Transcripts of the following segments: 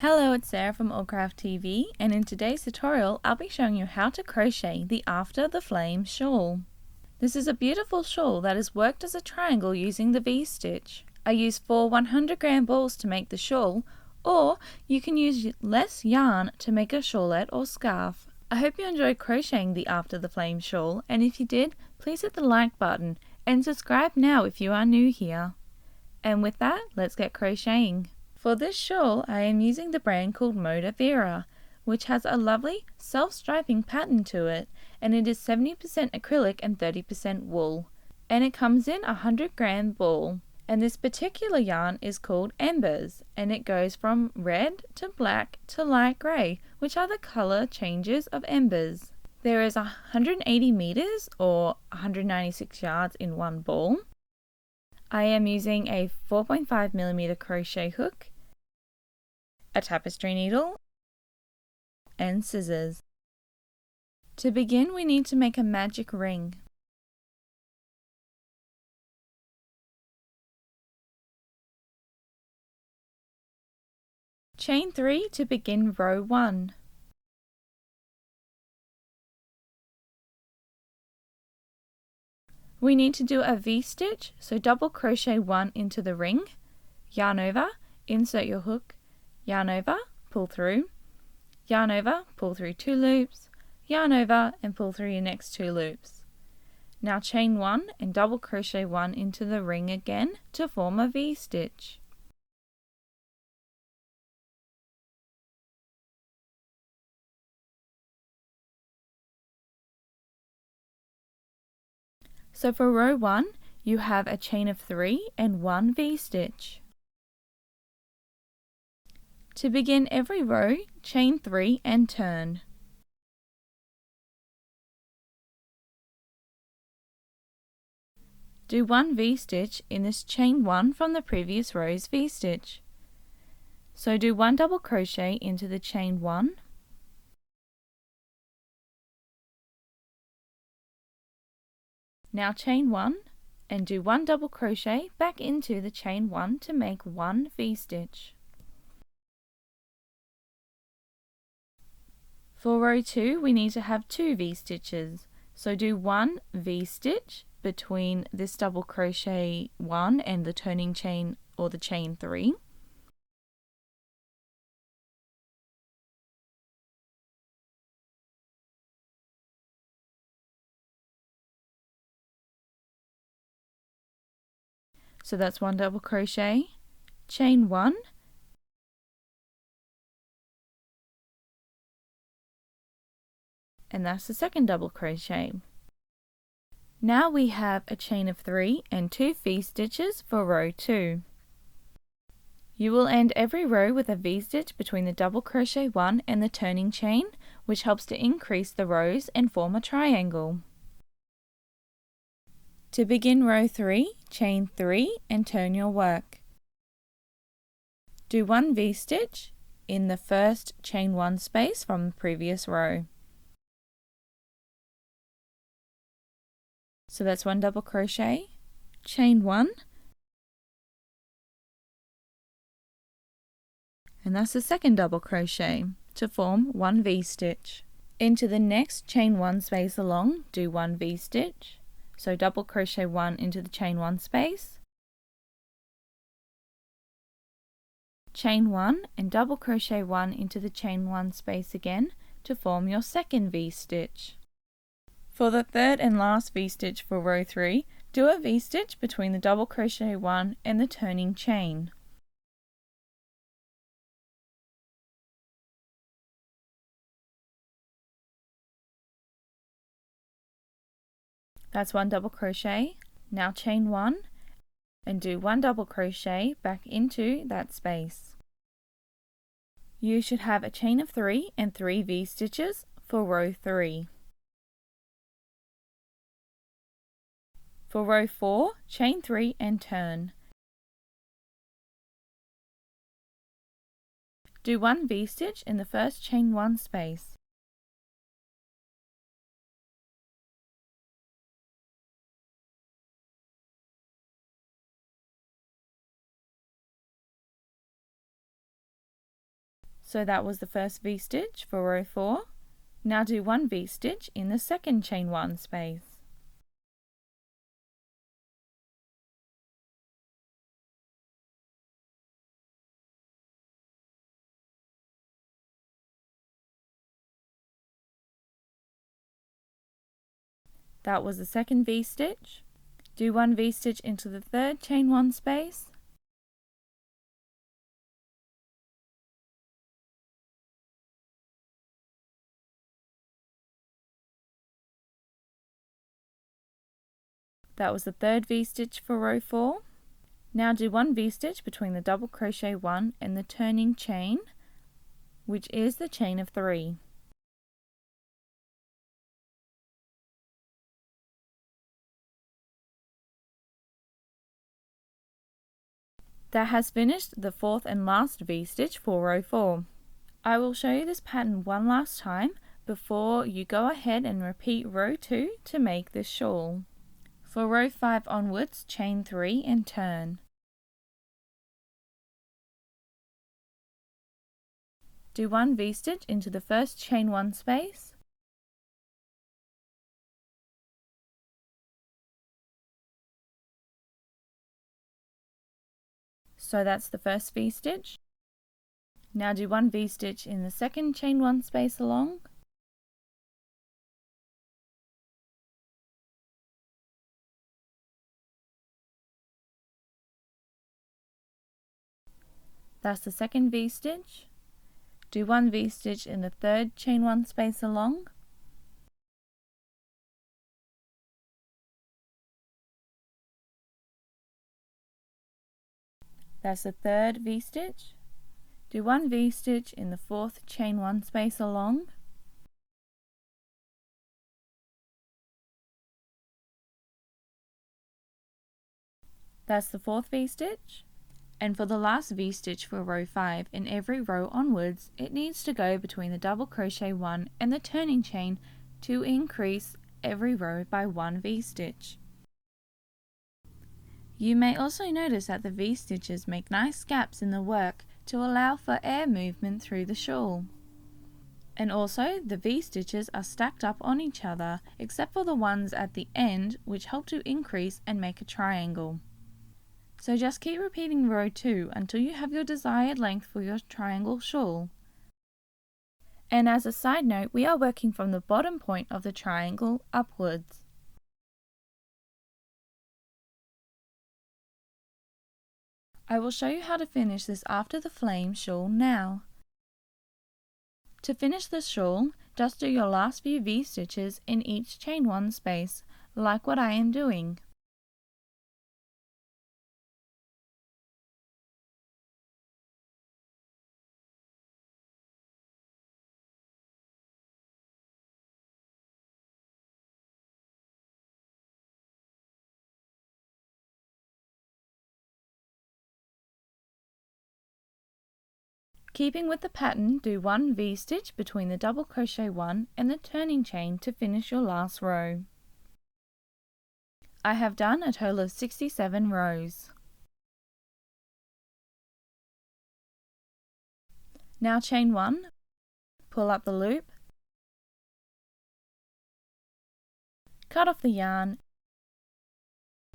Hello, it's Sarah from Allcraft TV, and in today's tutorial I'll be showing you how to crochet the After the Flame shawl. This is a beautiful shawl that is worked as a triangle using the V-stitch. I used 4 100-gram balls to make the shawl, or you can use less yarn to make a shawlette or scarf. I hope you enjoyed crocheting the After the Flame shawl, and if you did, please hit the like button and subscribe now if you are new here. And with that, let's get crocheting. For this shawl, I am using the brand called Moda Vera, which has a lovely self-striping pattern to it, and it is 70% acrylic and 30% wool. And it comes in a 100-gram ball. And this particular yarn is called Embers, and it goes from red to black to light grey, which are the colour changes of embers. There is 180 meters or 196 yards in one ball. I am using a 4.5mm crochet hook, a tapestry needle, and scissors. To begin, we need to make a magic ring. Chain 3 to begin row 1. We need to do a V-stitch, so double crochet 1 into the ring, yarn over, insert your hook, yarn over, pull through, yarn over, pull through 2 loops, yarn over and pull through your next 2 loops. Now chain 1 and double crochet 1 into the ring again to form a V-stitch. So for row 1, you have a chain of 3 and 1 V-stitch. To begin every row, chain 3 and turn. Do 1 V-stitch in this chain 1 from the previous row's V-stitch. So do 1 double crochet into the chain 1, now chain 1 and do 1 double crochet back into the chain 1 to make 1 V-stitch. For row 2, we need to have 2 V-stitches, so do 1 V-stitch between this double crochet 1 and the turning chain or the chain 3. So that's 1 double crochet, chain 1, and that's the second double crochet. Now we have a chain of 3 and 2 V-stitches for row 2. You will end every row with a V-stitch between the double crochet 1 and the turning chain, which helps to increase the rows and form a triangle. To begin row 3, chain 3 and turn your work. Do 1 V-stitch in the first chain 1 space from the previous row. So that's 1 double crochet, chain 1, and that's the second double crochet to form 1 V-stitch. Into the next chain 1 space along, do 1 V-stitch, so double crochet 1 into the chain 1 space, chain 1 and double crochet 1 into the chain 1 space again to form your second V-stitch. For the third and last V-stitch for row 3, do a V-stitch between the double crochet 1 and the turning chain. That's 1 double crochet. Now chain 1 and do 1 double crochet back into that space. You should have a chain of 3 and 3 V-stitches for row 3. For row 4, chain 3 and turn. Do 1 V-stitch in the first chain 1 space. So that was the first V-stitch for row 4. Now do 1 V-stitch in the second chain 1 space. That was the second V-stitch. Do 1 V-stitch into the third chain 1 space. That was the third V-stitch for row 4. Now do 1 V-stitch between the double crochet 1 and the turning chain, which is the chain of 3. That has finished the fourth and last V-stitch for row 4. I will show you this pattern one last time before you go ahead and repeat row 2 to make this shawl. For row 5 onwards, chain 3 and turn. Do 1 V-stitch into the first chain 1 space. So that's the first V-stitch. Now do 1 V-stitch in the second chain 1 space along. That's the second V-stitch. Do 1 V-stitch in the third chain 1 space along. That's the third V-stitch. Do 1 V-stitch in the fourth chain 1 space along. That's the fourth V-stitch. And for the last V-stitch for row 5, in every row onwards, it needs to go between the double crochet 1 and the turning chain to increase every row by 1 V-stitch. You may also notice that the V-stitches make nice gaps in the work to allow for air movement through the shawl. And also, the V-stitches are stacked up on each other, except for the ones at the end, which help to increase and make a triangle. So just keep repeating row 2 until you have your desired length for your triangle shawl. And as a side note, we are working from the bottom point of the triangle upwards. I will show you how to finish this after the flame shawl now. To finish the shawl, just do your last few V-stitches in each chain 1 space, like what I am doing. Keeping with the pattern, do 1 V-stitch between the double crochet 1 and the turning chain to finish your last row. I have done a total of 67 rows. Now chain 1, pull up the loop, cut off the yarn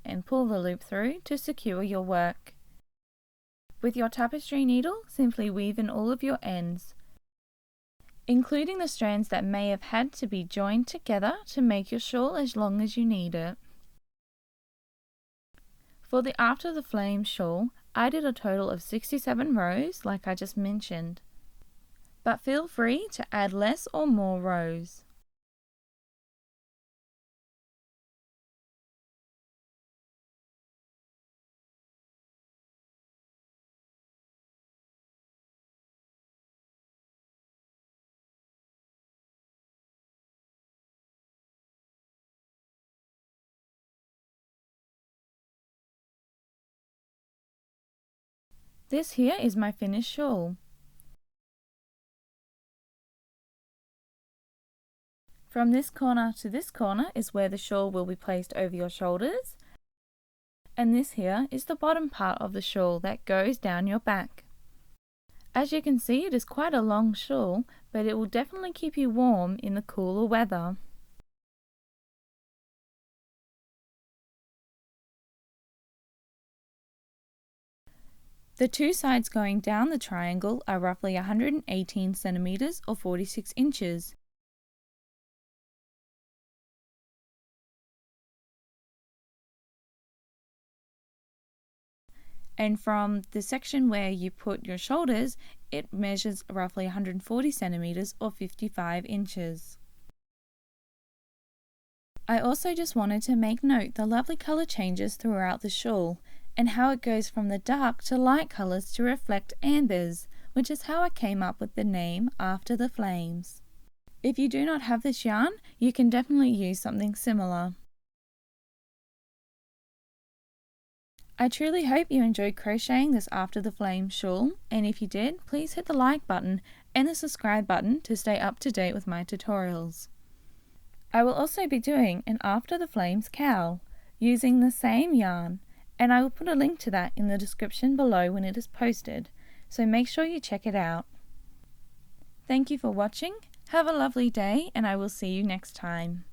and pull the loop through to secure your work. With your tapestry needle, simply weave in all of your ends, including the strands that may have had to be joined together to make your shawl as long as you need it. For the After the Flame shawl, I did a total of 67 rows like I just mentioned, but feel free to add less or more rows. This here is my finished shawl. From this corner to this corner is where the shawl will be placed over your shoulders, and this here is the bottom part of the shawl that goes down your back. As you can see, it is quite a long shawl, but it will definitely keep you warm in the cooler weather. The two sides going down the triangle are roughly 118 centimeters or 46 inches. And from the section where you put your shoulders, it measures roughly 140 centimeters or 55 inches. I also just wanted to make note the lovely color changes throughout the shawl and how it goes from the dark to light colors to reflect ambers, which is how I came up with the name After the Flames. If you do not have this yarn, you can definitely use something similar. I truly hope you enjoyed crocheting this After the Flames shawl, and if you did, please hit the like button and the subscribe button to stay up to date with my tutorials. I will also be doing an After the Flames cowl using the same yarn, and I will put a link to that in the description below when it is posted, so make sure you check it out. Thank you for watching, have a lovely day, and I will see you next time.